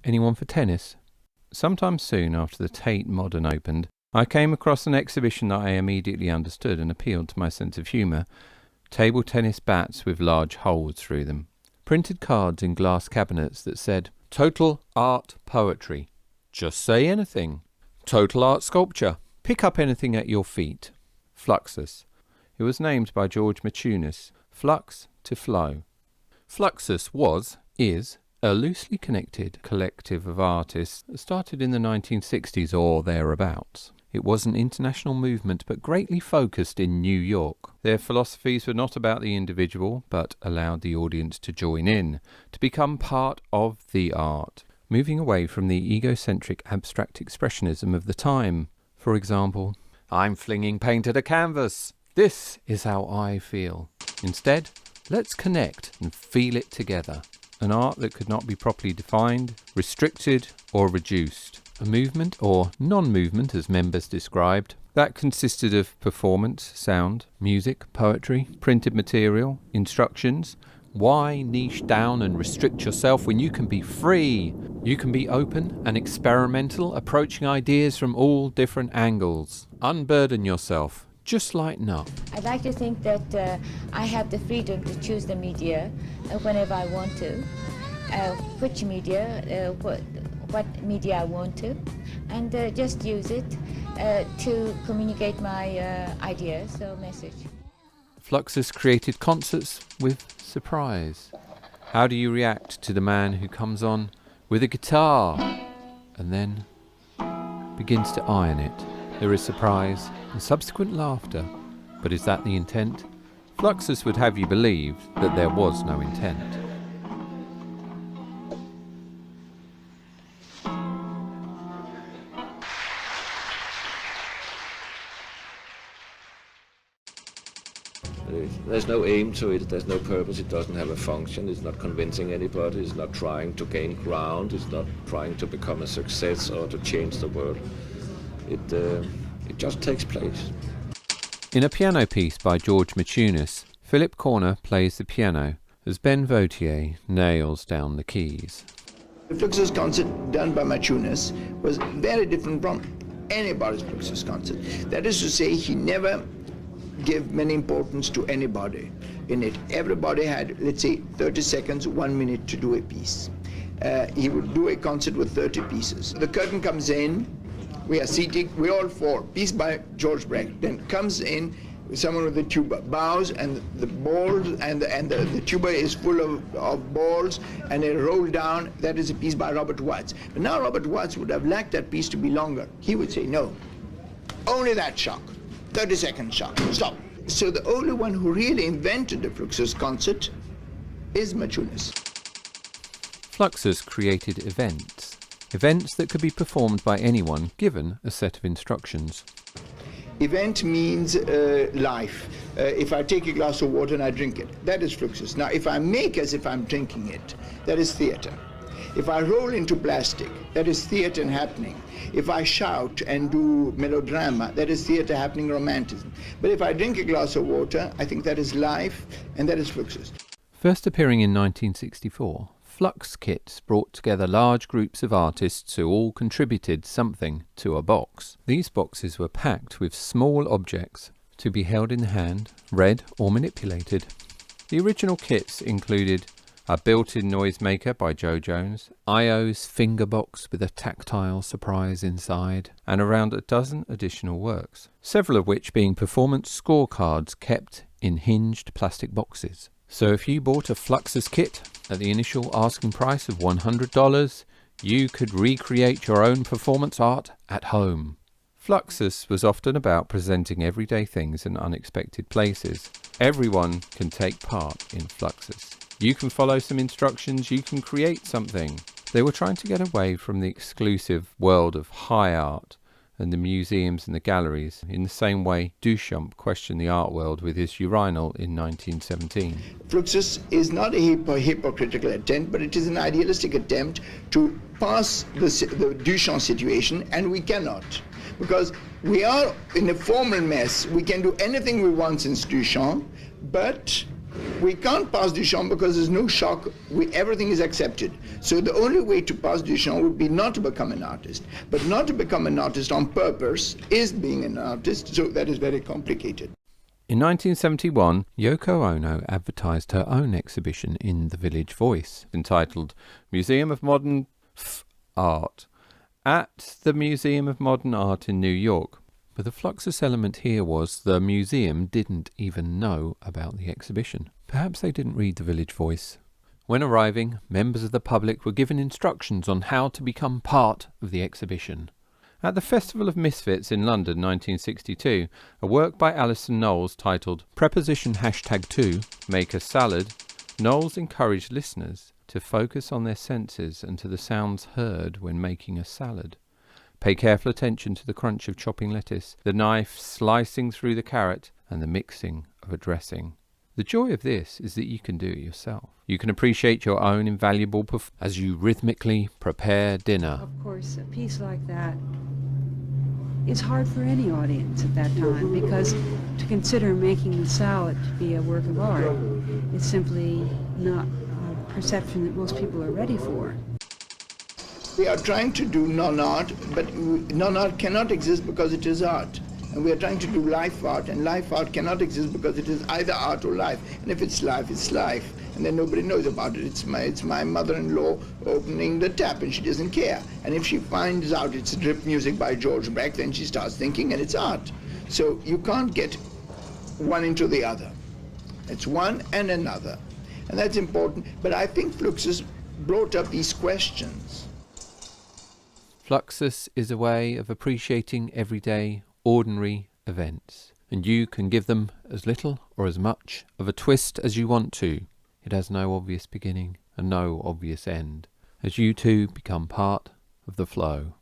Anyone for tennis? Sometime soon after the Tate Modern opened, I came across an exhibition that I immediately understood and appealed to my sense of humour. Table tennis bats with large holes through them. Printed cards in glass cabinets that said, Total Art Poetry. Just say anything. Total Art Sculpture. Pick up anything at your feet. Fluxus. It was named by George Maciunas. Flux to flow. Fluxus is a loosely connected collective of artists that started in the 1960s or thereabouts. It was an international movement but greatly focused in New York. Their philosophies were not about the individual but allowed the audience to join in, to become part of the art, moving away from the egocentric abstract expressionism of the time. For example, I'm flinging paint at a canvas. This is how I feel. Instead, let's connect and feel it together. An art that could not be properly defined, restricted or reduced. A movement, or non-movement as members described, that consisted of performance, sound, music, poetry, printed material, instructions. Why niche down and restrict yourself when you can be free? You can be open and experimental, approaching ideas from all different angles. Unburden yourself. Just lighten up. I'd like to think that I have the freedom to choose the media whenever I want to, which media, what media I want to, and just use it to communicate my ideas or message. Fluxus created concerts with surprise. How do you react to the man who comes on with a guitar and then begins to iron it? There is surprise and subsequent laughter, but is that the intent? Fluxus would have you believe that there was no intent. There's no aim to it, there's no purpose, it doesn't have a function, it's not convincing anybody, it's not trying to gain ground, it's not trying to become a success or to change the world. It just takes place. In a piano piece by George Maciunas, Philip Corner plays the piano as Ben Vautier nails down the keys. The Fluxus concert done by Maciunas was very different from anybody's Fluxus concert. That is to say, he never gave many importance to anybody in it. Everybody had, let's say, 30 seconds, 1 minute to do a piece. He would do a concert with 30 pieces. The curtain comes in, we are seated, we all four, piece by George Brecht. Then comes in someone with the tuba, bows, and the balls, and the tuba is full of balls, and they roll down. That is a piece by Robert Watts. But now Robert Watts would have liked that piece to be longer. He would say, no, only that shock, 30-second shock, stop. So the only one who really invented the Fluxus concert is Maciunas. Fluxus created events that could be performed by anyone given a set of instructions. Event means life. If I take a glass of water and I drink it, that is Fluxus. Now, if I make as if I'm drinking it, that is theatre. If I roll into plastic, that is theatre and happening. If I shout and do melodrama, that is theatre happening, romanticism. But if I drink a glass of water, I think that is life, and that is Fluxus. First appearing in 1964, Flux kits brought together large groups of artists who all contributed something to a box. These boxes were packed with small objects to be held in the hand, read or manipulated. The original kits included a built-in noisemaker by Joe Jones, IO's finger box with a tactile surprise inside, and around a dozen additional works, several of which being performance scorecards kept in hinged plastic boxes. So if you bought a Fluxus kit at the initial asking price of $100, you could recreate your own performance art at home. Fluxus was often about presenting everyday things in unexpected places. Everyone can take part in Fluxus. You can follow some instructions, you can create something. They were trying to get away from the exclusive world of high art and the museums and the galleries, in the same way Duchamp questioned the art world with his urinal in 1917. Fluxus is not a hypocritical attempt, but it is an idealistic attempt to pass the Duchamp situation, and we cannot. Because we are in a formal mess. We can do anything we want since Duchamp, but We can't pass Duchamp because there's no shock. Everything is accepted. So the only way to pass Duchamp would be not to become an artist. But not to become an artist on purpose is being an artist, so that is very complicated. In 1971, Yoko Ono advertised her own exhibition in The Village Voice, entitled Museum of Modern Art, at the Museum of Modern Art in New York. But the Fluxus element here was the museum didn't even know about the exhibition. Perhaps they didn't read The Village Voice. When arriving, members of the public were given instructions on how to become part of the exhibition. At the Festival of Misfits in London 1962, a work by Alison Knowles titled Preposition #2, Make a Salad, Knowles encouraged listeners to focus on their senses and to the sounds heard when making a salad. Pay careful attention to the crunch of chopping lettuce, the knife slicing through the carrot, and the mixing of a dressing. The joy of this is that you can do it yourself. You can appreciate your own invaluable as you rhythmically prepare dinner. Of course, a piece like that is hard for any audience at that time, because to consider making the salad to be a work of art is simply not a perception that most people are ready for. We are trying to do non-art, but non-art cannot exist because it is art. And we are trying to do life art, and life art cannot exist because it is either art or life. And if it's life, it's life. And then nobody knows about it. It's my mother-in-law opening the tap, and she doesn't care. And if she finds out it's drip music by George Beck, then she starts thinking, and it's art. So you can't get one into the other. It's one and another. And that's important. But I think Fluxus brought up these questions. Fluxus is a way of appreciating everyday, ordinary events, and you can give them as little or as much of a twist as you want to. It has no obvious beginning and no obvious end, as you two become part of the flow.